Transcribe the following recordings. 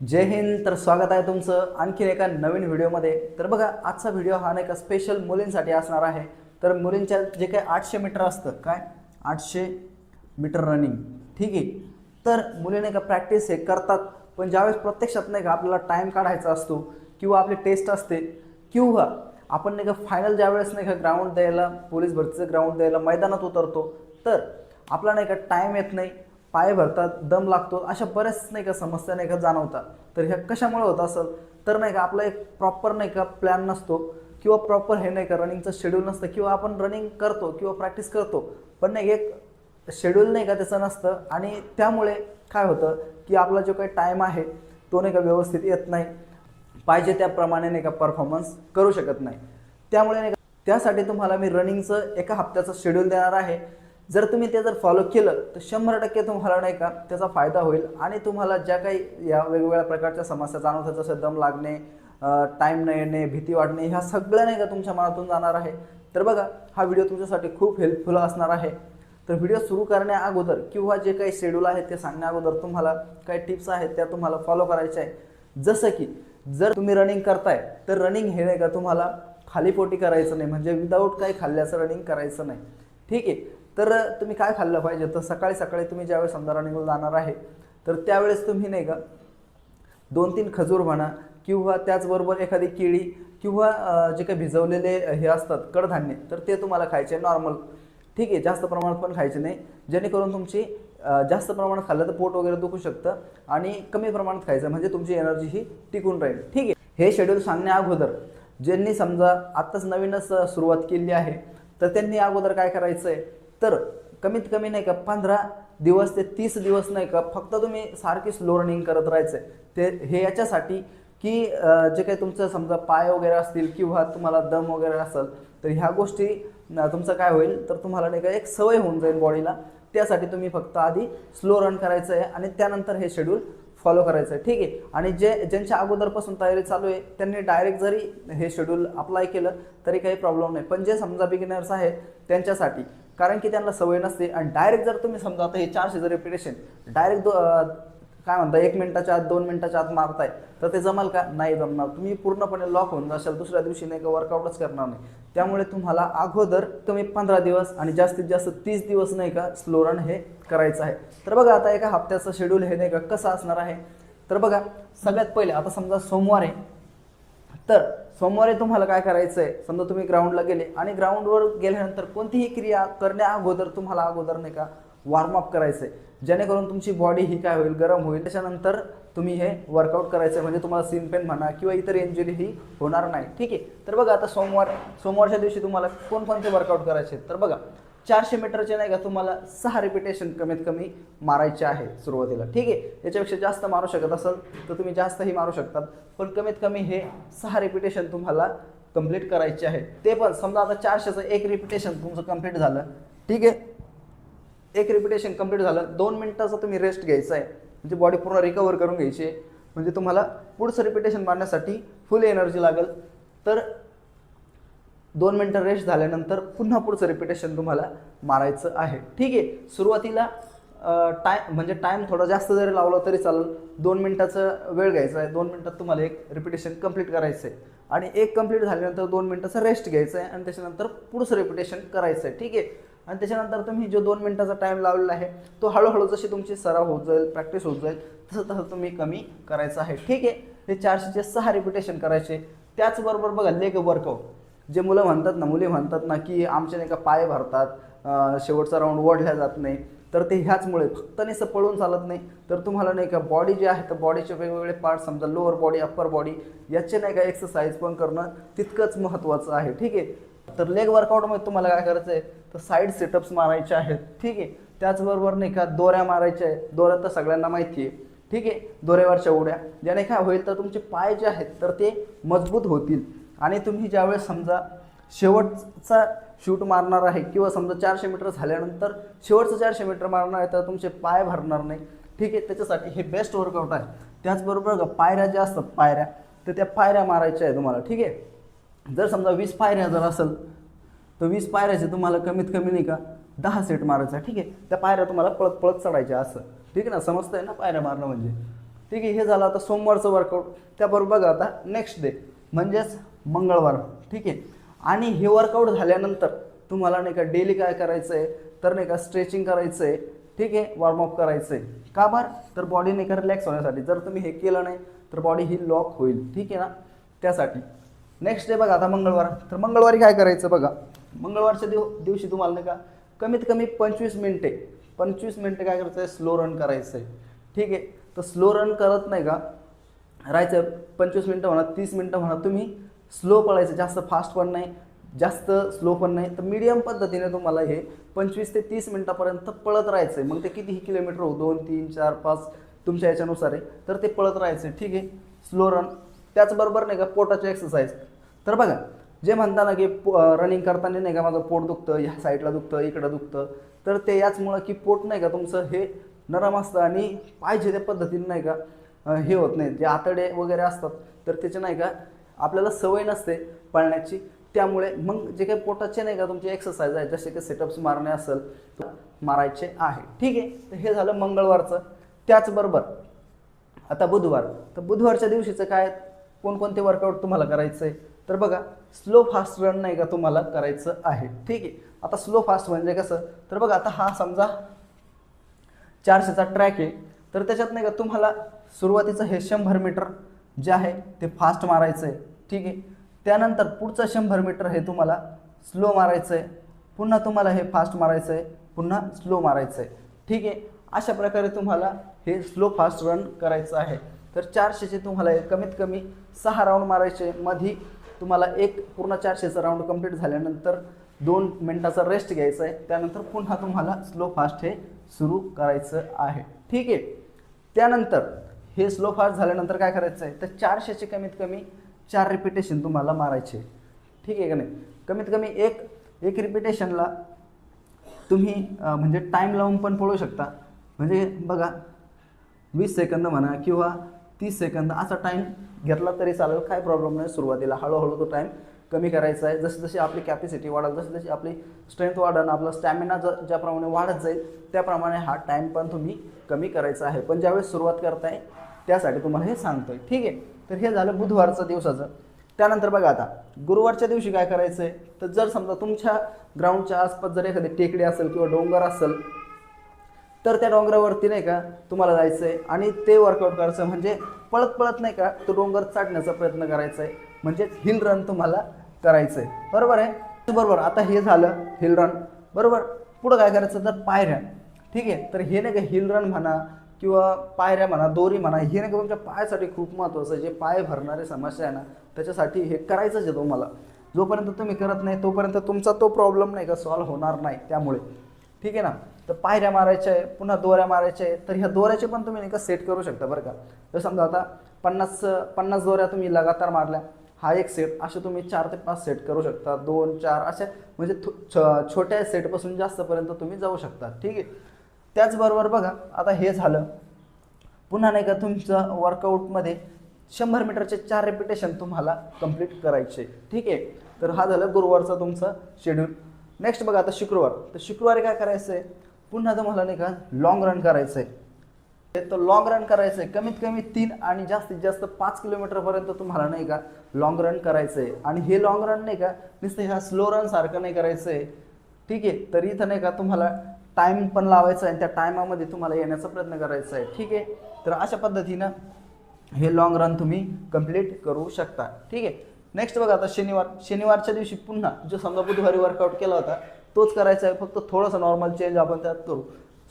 जय हिंद. तर स्वागत आहे तुमचं आणखीन एका नवीन व्हिडिओमध्ये. तर बघा, आजचा व्हिडिओ हा नाही का स्पेशल मुलींसाठी असणार आहे. तर मुलींच्या जे काही 800 मीटर असतं, काय 800 मीटर रनिंग, ठीक आहे. तर मुली नाही का प्रॅक्टिस हे करतात, पण ज्यावेळेस प्रत्यक्षात नाही का आपल्याला टाईम काढायचा असतो किंवा आपली टेस्ट असते किंवा आपण नाही का फायनल ज्यावेळेस नाही का ग्राउंड द्यायला, पोलीस भरतीचं ग्राउंड द्यायला मैदानात उतरतो, तर आपला नाही का टाईम येत नाही, पाय भरतात, दम लागतो, अशा बऱ्याच नाही का समस्या नाही का जाणवतात. तर ह्या कशामुळे होत असेल तर नाही का आपला एक प्रॉपर नाही का प्लॅन नसतो किंवा प्रॉपर हे नाही का रनिंगचं शेड्यूल नसतं, किंवा आपण रनिंग करतो किंवा प्रॅक्टिस करतो पण नाही एक शेड्यूल नाही का त्याचं नसतं, आणि त्यामुळे काय होतं की आपला जो काही टाईम आहे तो नाही का व्यवस्थित येत नाही, पाहिजे त्याप्रमाणे नाही का परफॉर्मन्स करू शकत नाही. त्यामुळे नाही का त्यासाठी तुम्हाला मी रनिंगचं एका हप्त्याचं शेड्यूल देणार आहे. जर तुम्ही ते जर फॉलो केलं तर 100% तुम्हाला नाही का त्याचा फायदा होईल, आणि तुम्हाला ज्या काही या वेगवेगळ्या प्रकारच्या समस्या जाणवतात, जसं दम लागणे, टाईम न येणे, भीती वाटणे, ह्या सगळ्या नाही का तुमच्या मनातून जाणार आहे. तर बघा, हा व्हिडिओ तुमच्यासाठी खूप हेल्पफुल असणार आहे. तर व्हिडिओ सुरू करण्या अगोदर किंवा जे काही शेड्यूल आहे ते सांगण्या अगोदर तुम्हाला काही टिप्स आहेत त्या तुम्हाला फॉलो करायच्या आहे. जसं की जर तुम्ही रनिंग करताय तर रनिंग हे नाही का तुम्हाला खाली पोटी करायचं नाही, म्हणजे विदाऊट काही खाल्ल्याचं रनिंग करायचं नाही, ठीक आहे. तर तुम्ही काय खाल्लं पाहिजे, तर सकाळी सकाळी तुम्ही ज्यावेळेस समजा रनिंगला जाणार आहे तर त्यावेळेस तुम्ही नाही का 2-3 खजूर म्हणा, किंवा त्याचबरोबर एखादी केळी, किंवा जे काही भिजवलेले हे असतात कडधान्य, तर ते तुम्हाला खायचे नॉर्मल, ठीक आहे. जास्त प्रमाणात पण खायचे नाही, जेणेकरून तुमची जास्त प्रमाणात खाल्लं तर पोट वगैरे दुखू शकतं, आणि कमी प्रमाणात खायचं म्हणजे तुमची एनर्जी ही टिकून राहील, ठीक आहे. हे शेड्यूल सांगण्या अगोदर ज्यांनी समजा आत्ताच नवीनच सुरुवात केली आहे तर त्यांनी अगोदर काय करायचं आहे, तर कमीत कमी नाही का 15 दिवस ते 30 दिवस नाही का फक्त तुम्ही सारखी स्लो रनिंग करत राहायचं आहे. ते हे याच्यासाठी की जे काही तुमचं समजा पाय वगैरे असतील किंवा तुम्हाला दम वगैरे असेल तर ह्या गोष्टी तुमचं काय होईल, तर तुम्हाला नाही का एक सवय होऊन जाईल बॉडीला. त्यासाठी तुम्ही फक्त आधी स्लो रन करायचं आहे आणि त्यानंतर हे शेड्यूल फॉलो करायचं आहे, ठीक आहे. आणि ज्यांच्या अगोदरपासून तयारी चालू आहे त्यांनी डायरेक्ट जरी हे शेड्यूल अप्लाय केलं तरी काही प्रॉब्लेम नाही, पण जे समजा बिगिनर्स आहेत त्यांच्यासाठी, कारण की त्यांना सवय नसते, आणि डायरेक्ट जर तुम्ही समजा आता हे 400 रिपिटेशन डायरेक्ट काय म्हणता 1 मिनिटाच्या आत 2 मिनिटाच्या आत मारताय, तर ते जमाल का? नाही जमणार. तुम्ही पूर्णपणे लॉक होऊन जाशाल, दुसऱ्या दिवशी नाही का वर्कआउटच करणार नाही. त्यामुळे तुम्हाला अगोदर तुम्ही 15 दिवस आणि जास्तीत जास्त 30 दिवस नाही का स्लो रन हे करायचं आहे. तर बघा, आता एका हप्त्याचं शेड्यूल हे नाही का कसं असणार आहे, तर बघा, सगळ्यात पहिले आता समजा सोमवार आहे, तर सोमवारी तुम्हाला काय करायचं आहे, समजा तुम्ही ग्राउंडला गेले आणि ग्राउंडवर गेल्यानंतर कोणतीही क्रिया करण्या अगोदर तुम्हाला अगोदर नाही का वॉर्मअप करायचं आहे, जेणेकरून तुमची बॉडी ही काय होईल, गरम होईल. त्याच्यानंतर तुम्ही हे वर्कआउट करायचं आहे, म्हणजे तुम्हाला सीन पेन म्हणा किंवा इतर इंजुरी ही होणार नाही, ठीक आहे. तर बघा, आता सोमवारच्या दिवशी तुम्हाला कोणकोणते वर्कआउट करायचे, तर बघा 400 मीटरचे नाही का तुम्हाला 6 रिपिटेशन कमीत कमी मारायचे आहे सुरुवातीला, ठीक आहे. याच्यापेक्षा जास्त मारू शकत असाल तर तुम्ही जास्तही मारू शकतात, पण कमीत कमी हे 6 रिपिटेशन तुम्हाला कंप्लीट करायचे आहे. ते पण समजा आता 400चं एक रिपिटेशन तुमचं कंप्लीट झालं, ठीक आहे. एक रिपिटेशन कंप्लीट झालं, 2 मिनिटाचा तुम्ही रेस्ट घ्यायचा आहे, म्हणजे बॉडी पूर्ण रिकवर करून घ्यायची आहे, म्हणजे तुम्हाला पुढचं रिपिटेशन मारण्यासाठी फुल एनर्जी लागेल. तर 2 मिनटं रेस्ट झाल्यानंतर पुन्हा पुढचं रिपिटेशन तुम्हाला मारायचं आहे, ठीक आहे. सुरुवातीला म्हणजे टाईम थोडा जास्त जरी लावला तरी चालेल, 2 मिनिटाचा वेळ घ्यायचा आहे, 2 मिनिटात तुम्हाला एक रिपिटेशन कंप्लीट करायचं आहे, आणि एक कंप्लीट झाल्यानंतर 2 मिनिटाचा रेस्ट घ्यायचा आहे, आणि त्याच्यानंतर पुढचं रिपिटेशन करायचं आहे, ठीक आहे. आणि त्याच्यानंतर तुम्ही जो 2 मिनिटाचा टाईम लावलेला आहे तो हळूहळू जशी तुमची सराव होत जाईल, प्रॅक्टिस होत जाईल, तसं तसं तुम्ही कमी करायचं आहे, ठीक आहे. हे 400चे 6 रिपिटेशन करायचे. त्याचबरोबर बघा, लेग वर्कआउट, जे मुली म्हणतात ना की आमचे नाही का पाय भरतात, शेवटचा राऊंड ओढल्या जात नाही, तर ते ह्याचमुळे फक्त नुसतं पळून चालत नाही, तर तुम्हाला नाही का बॉडी जे आहे तर बॉडीचे वेगवेगळे पार्ट, समजा लोअर बॉडी, अप्पर बॉडी, याचे नाही का एक्सरसाइज पण करणं तितकंच महत्त्वाचं आहे, ठीक आहे. तर लेग वर्कआउटमध्ये तुम्हाला काय करायचं आहे, तर साईड सेटअप्स मारायचे आहेत, ठीक आहे. त्याचबरोबर नाही का दोऱ्या मारायच्या आहेत, दोऱ्या तर सगळ्यांना माहिती आहे, ठीक आहे. दोऱ्यावरच्या उड्या, ज्याने काय होईल तर तुमचे पाय जे आहेत तर ते मजबूत होतील, आणि तुम्ही ज्यावेळेस समजा शेवटचा शूट मारणार आहे किंवा समजा 400 मीटर झाल्यानंतर शेवटचं 400 मीटर मारणार आहे तर तुमचे पाय भरणार नाही, ठीक आहे. त्याच्यासाठी हे बेस्ट वर्कआउट आहे. त्याचबरोबर पायऱ्या ज्या असतात, पायऱ्या, तर त्या पायऱ्या मारायच्या आहे तुम्हाला, ठीक आहे. जर समजा 20 पायऱ्या जर असेल तर 20 पायऱ्याचे तुम्हाला कमीत कमी नाही का 10 सेट मारायचा, ठीक आहे. त्या पायऱ्या तुम्हाला पळत पळत चढायच्या असं, ठीक आहे ना, समजतंय ना पायऱ्या मारणं म्हणजे, ठीक आहे. हे झालं आता सोमवारचं वर्कआउट. त्याबरोबर बघा आता नेक्स्ट डे म्हणजेच मंगळवार. ठीक आहे. आणि हे वर्कआउट झाल्यानंतर तुम्हाला नाही का डेली काय करायचं आहे तर नाही का स्ट्रेचिंग करायचं आहे. ठीक आहे. वॉर्मअप करायचं आहे. का बरं तर बॉडी नाही का रिलॅक्स होण्यासाठी. जर तुम्ही हे केलं नाही तर बॉडी ही लॉक होईल. ठीक आहे ना, त्यासाठी. नेक्स्ट डे बघा आता मंगळवार. तर मंगळवारी काय करायचं बघा, मंगळवारच्या दिवशी तुम्हाला नाही का कमीत कमी 25 मिनिटे काय करायचं आहे, स्लो रन करायचं आहे. ठीक आहे. तर स्लो रन करत नाही का राहायचं. 25 मिनटं म्हणा, 30 मिनटं म्हणा, तुम्ही स्लो पळायचं. जास्त फास्ट पण नाही, जास्त स्लो पण नाही. तर मीडियम पद्धतीने तुम्हाला हे 25 ते 30 मिनटापर्यंत पळत राहायचं आहे. मग ते कितीही किलोमीटर हो, 2, 3, 4, 5 तुमच्या याच्यानुसार आहे, तर ते पळत राहायचं आहे. ठीक आहे. Slow run. त्याचबरोबर नाही का पोटाचे एक्सरसाइज. तर बघा जे म्हणता ना की रनिंग करताना नाही का माझं पोट दुखतं, ह्या साईडला दुखतं, इकडं दुखतं, तर ते याचमुळं की पोट नाही का तुमचं हे नरम असतं आणि पाहिजे त्या पद्धतीने नाही का हे होत नाही. जे आतडे वगैरे असतात तर त्याचे नाही का आपल्याला सवय नसते पळण्याची. त्यामुळे मग जे काही पोटाचे नाही का तुमचे एक्सरसाइज आहे, जसे की सेटअप्स मारणे असेल मारायचे आहे. ठीक आहे. तर हे झालं मंगळवारचं. त्याचबरोबर आता बुधवार. तर बुधवारच्या दिवशीचं काय, कोणकोणते वर्कआउट तुम्हाला करायचं आहे तर बघा स्लो फास्ट रन नाही का तुम्हाला करायचं आहे. ठीक आहे. आता स्लो फास्ट म्हणजे कसं तर बघा आता हा समजा 400चा ट्रॅक आहे. तर त्याच्यात नाही का तुम्हाला सुरुवातीचं हे 100 मीटर जे आहे ते फास्ट मारायचं आहे. ठीक आहे. त्यानंतर पुढचं 100 मीटर हे तुम्हाला स्लो मारायचं आहे. पुन्हा तुम्हाला हे फास्ट मारायचं आहे, पुन्हा स्लो मारायचं आहे. ठीक आहे. अशा प्रकारे तुम्हाला हे स्लो फास्ट रन करायचं आहे. तर 400चे तुम्हाला कमीत कमी 6 राऊंड मारायचे. मधी तुम्हाला एक पूर्ण 400चा राऊंड कंप्लीट झाल्यानंतर 2 मिनिटाचा रेस्ट घ्यायचा आहे. त्यानंतर पुन्हा तुम्हाला स्लो फास्ट हे सुरू करायचं आहे. ठीक आहे. त्यानंतर हे स्लो फास्ट झाल्यानंतर काय करायचं आहे तर 400चे कमीत कमी 4 रिपिटेशन तुम्हाला मारायचे. ठीक आहे का नाही. कमीत कमी एक रिपिटेशनला तुम्ही म्हणजे टाईम लावून पण पळू शकता. म्हणजे बघा 20 सेकंद म्हणा किंवा 30 सेकंद असा टाईम घेतला तरी चालेल, काय प्रॉब्लेम नाही. सुरुवातीला हळूहळू तो टाईम कमी करायचा आहे. जशी जशी आपली कॅपॅसिटी वाढेल, जशी जशी आपली स्ट्रेंथ वाढेल, आपला स्टॅमिना ज्याप्रमाणे वाढत जाईल त्याप्रमाणे हा टाईम पण तुम्ही कमी करायचा आहे. पण ज्यावेळेस सुरुवात करताय त्यासाठी तुम्हाला हे सांगतोय. ठीक आहे. तर हे झालं बुधवारचं दिवसाचं. त्यानंतर बघा आता गुरुवारच्या दिवशी काय करायचं आहे तर जर समजा तुमच्या ग्राउंडच्या आसपास जर एखादी टेकडी असेल किंवा डोंगर असेल तर त्या डोंगरावरती नाही का तुम्हाला जायचं आहे आणि ते वर्कआउट करायचं. म्हणजे पळत पळत नाही का तो डोंगर चढण्याचा प्रयत्न करायचा आहे. म्हणजे हिल रन तुम्हाला करायचं आहे. बरोबर आहे. बरोबर. आता हे झालं हिल रन. बरोबर. पुढं काय करायचं तर पायऱ्या. ठीक आहे. तर हे नाही का हिल रन म्हणा किंवा पायऱ्या म्हणा, दोरी म्हणा, हे नाही का तुमच्या पायासाठी खूप महत्त्वाचं आहे. जे पाय भरणारे समस्या आहे ना त्याच्यासाठी हे करायचंच आहे तुम्हाला. जोपर्यंत तुम्ही करत नाही तोपर्यंत तुमचा तो प्रॉब्लेम नाही का सॉल्व्ह होणार नाही. त्यामुळे ठीक आहे ना. तर पायऱ्या मारायच्या आहे, पुन्हा दोऱ्या मारायच्या आहे. तर ह्या दोऱ्याचे पण तुम्ही नाही का सेट करू शकता बरं का. तर समजा आता 50 दोऱ्या तुम्ही लगातार मारल्या, हा एक सेट. असे तुम्ही 4 ते 5 सेट करू शकता. 2, 4 अशा म्हणजे छोट्या सेटपासून जास्तपर्यंत तुम्ही जाऊ शकता. ठीक आहे. त्याचबरोबर बघा आता हे झालं. पुन्हा नाही का तुमचं वर्कआउटमध्ये 100 मीटरचे 4 रिपिटेशन तुम्हाला कंप्लीट करायचे. ठीक आहे. तर हा झालं गुरुवारचा तुमचा शेड्यूल. नेक्स्ट बघा आता शुक्रवार. तर शुक्रवारी काय करायचं आहे पुन्हा तुम्हाला नाही का लॉंग रन करायचं आहे. तर लॉंग रन करायचं आहे कमीत कमी 3 आणि जास्तीत जास्त 5 किलोमीटरपर्यंत तुम्हाला नाही का लॉंग रन करायचं आहे. आणि हे लॉंग रन नाही का नुसतं ह्या स्लो रन सारखं नाही करायचं आहे. ठीक आहे. तर इथं नाही का तुम्हाला टाईम पण लावायचा आहे आणि त्या टायमामध्ये तुम्हाला येण्याचा प्रयत्न करायचा आहे. ठीक आहे. तर अशा पद्धतीनं हे लॉंग रन तुम्ही कंप्लीट करू शकता. ठीक आहे. नेक्स्ट बघा आता शनिवारच्या दिवशी पुन्हा जो समजा बुधवारी वर्कआउट केला होता तोच करायचा आहे. फक्त थोडंसं नॉर्मल चेंज आपण त्यात करू.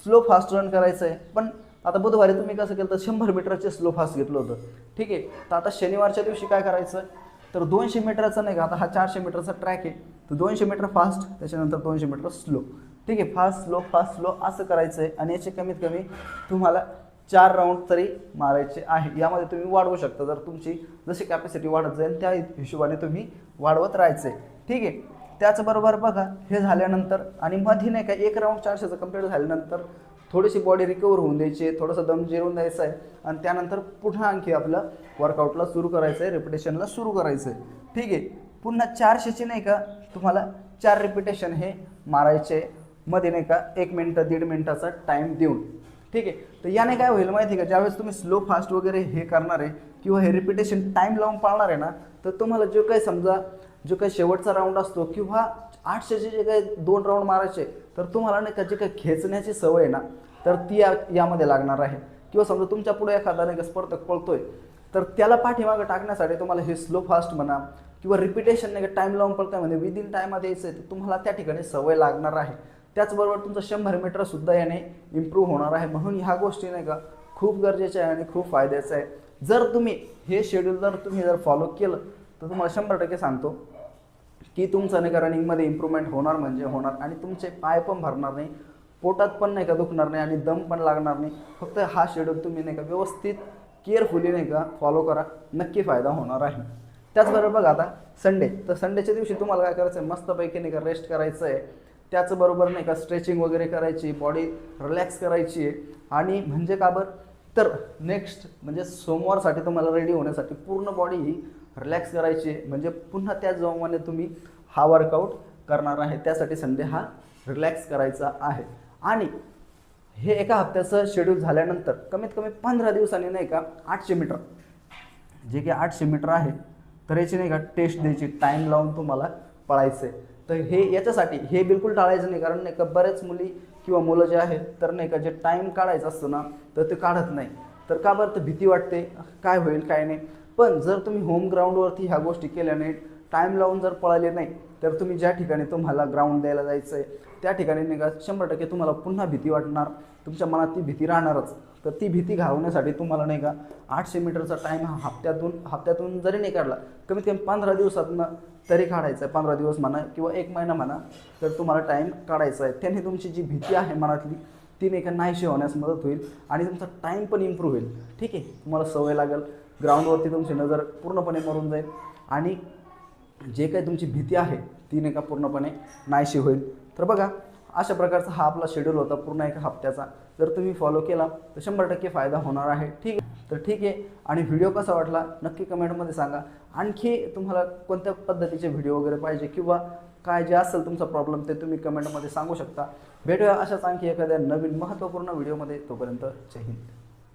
स्लो फास्ट रन करायचं आहे. पण आता बुधवारी तुम्ही कसं केलं तर 100 मीटरचे स्लो फास्ट घेतलं होतं. ठीक आहे. तर आता शनिवारच्या दिवशी काय करायचं तर 200 मीटरचा नाही का आता हा 400 मीटरचा ट्रॅक आहे. तर 200 मीटर फास्ट, त्याच्यानंतर 200 मीटर स्लो. ठीक आहे. फास्ट स्लो असं करायचं आहे. आणि याचे कमीत कमी तुम्हाला 4 राऊंड तरी मारायचे आहे. यामध्ये तुम्ही वाढवू शकता जर तुमची जशी कॅपॅसिटी वाढत जाईल त्या हिशोबाने तुम्ही वाढवत राहायचं आहे. ठीक आहे. त्याचबरोबर बघा हे झाल्यानंतर आणि मध्ये नाही का एक राऊंड 400चं कंप्लीट झाल्यानंतर थोडीशी बॉडी रिकवर होऊन द्यायची आहे, थोडंसं दम जिरून द्यायचं आहे आणि त्यानंतर पुन्हा आणखी आपलं वर्कआउटला सुरू करायचं आहे, रिपिटेशनला सुरू करायचं आहे. ठीक आहे. पुन्हा 400ची नाही का तुम्हाला 4 रिपिटेशन हे मारायचे मध्ये नाही का 1 मिनिट 1.5 मिनिटाचा टाईम देऊन. ठीक आहे. तर याने काय होईल माहिती आहे का, ज्यावेळेस तुम्ही स्लो फास्ट वगैरे हे करणार आहे किंवा हे रिपिटेशन टाइम लावून पाळणार आहे ना, तर तुम्हाला जो काही समजा जो काही शेवटचा राऊंड असतो किंवा 800चे जे काही 2 राऊंड मारायचे, तर तुम्हाला नाही का जे काही खेचण्याची सवय आहे ना, तर ती यामध्ये लागणार आहे. किंवा समजा तुमच्या पुढे एखादा नाही का स्पर्धक पळतोय, तर त्याला पाठीमागं टाकण्यासाठी तुम्हाला हे स्लो फास्ट म्हणा किंवा रिपिटेशन नाही का टाइम लावून पळताय म्हणजे विदिन टाईममध्ये यायचं आहे, तर तुम्हाला त्या ठिकाणी सवय लागणार आहे. त्याचबरोबर तुमचं 100 मीटरसुद्धा याने इम्प्रूव्ह होणार आहे. म्हणून ह्या गोष्टी नाही का खूप गरजेच्या आहे आणि खूप फायद्याचं आहे. जर तुम्ही हे शेड्यूल जर फॉलो केलं, तर तुम्हाला 100% सांगतो की तुमचं नाही का रनिंगमध्ये इम्प्रूव्हमेंट होणार म्हणजे होणार. आणि तुमचे पाय पण भरणार नाही, पोटात पण नाही का दुखणार नाही आणि दम पण लागणार नाही. फक्त हा शेड्यूल तुम्ही नाही का व्यवस्थित केअरफुली नाही का फॉलो करा, नक्की फायदा होणार आहे. त्याचबरोबर बघा आता संडे, तर संडेच्या दिवशी तुम्हाला काय करायचं आहे, मस्तपैकी नाही का रेस्ट करायचं आहे. त्याचबरोबर नाही का स्ट्रेचिंग वगैरे करायची, बॉडी रिलॅक्स करायची आहे. आणि म्हणजे का बरं, तर नेक्स्ट म्हणजे सोमवारसाठी तुम्हाला रेडी होण्यासाठी पूर्ण बॉडी ही रिलॅक्स करायची आहे. म्हणजे पुन्हा त्या जोमाने तुम्ही हा वर्कआउट करणार आहे. त्यासाठी संडे हा रिलॅक्स करायचा आहे. आणि हे एका हप्त्याचं शेड्यूल झाल्यानंतर कमीत कमी 15 दिवसांनी नाही का 800 मीटर, जे की 800 मीटर आहे, तर याची नाही का टेस्ट द्यायची, टाईम लावून तुम्हाला पळायचं आहे. तर हे याच्यासाठी हे बिलकुल टाळायचं नाही, कारण नाही का बऱ्याच मुली किंवा मुलं जे आहेत, तर नाही का जे टाईम काढायचं असतं ना, तर ते काढत नाही. तर का बरं, तर भीती वाटते काय होईल काय नाही. पण जर तुम्ही होम ग्राउंडवरती ह्या गोष्टी केल्या नाही, टाईम लावून जर पळाले नाही, तर तुम्ही ज्या ठिकाणी तुम्हाला ग्राउंड द्यायला जायचं आहे त्या ठिकाणी नाही का 100% तुम्हाला पुन्हा भीती वाटणार, तुमच्या मनात ती भीती राहणारच. तर ती भीती घालवण्यासाठी तुम्हाला नाही का 800 मीटरचा टाईम हा हप्त्यातून जरी नाही काढला, कमीत कमी 15 दिवसातनं तरी काढायचं आहे. 15 दिवस म्हणा किंवा 1 महिना म्हणा, तर तुम्हाला टाईम काढायचा आहे. त्याने तुमची जी भीती आहे मनातली, ती नाही का नाहीशी होण्यास मदत होईल आणि तुमचा टाईम पण इम्प्रूव्ह होईल. ठीक आहे, तुम्हाला सवय लागेल, ग्राउंडवरती तुमची नजर पूर्णपणे मरून जाईल आणि जे काही तुमची भीती आहे ती नाही का पूर्णपणे नाहीशी होईल. तर बघा, अशा प्रकारचा हा आपला शेड्यूल होता पूर्ण एका हप्त्याचा. जर तुम्ही फॉलो केला तर 100% फायदा होणार आहे. ठीक आहे, तर ठीक आहे. आणि व्हिडिओ कसा वाटला नक्की कमेंटमध्ये सांगा. आणखी तुम्हाला कोणत्या पद्धतीचे व्हिडिओ वगैरे पाहिजे किंवा काय जे असेल तुमचा प्रॉब्लेम, ते तुम्ही कमेंटमध्ये सांगू शकता. भेटूया अशाच आणखी एखाद्या नवीन महत्त्वपूर्ण व्हिडिओमध्ये. तोपर्यंत जय हिंद.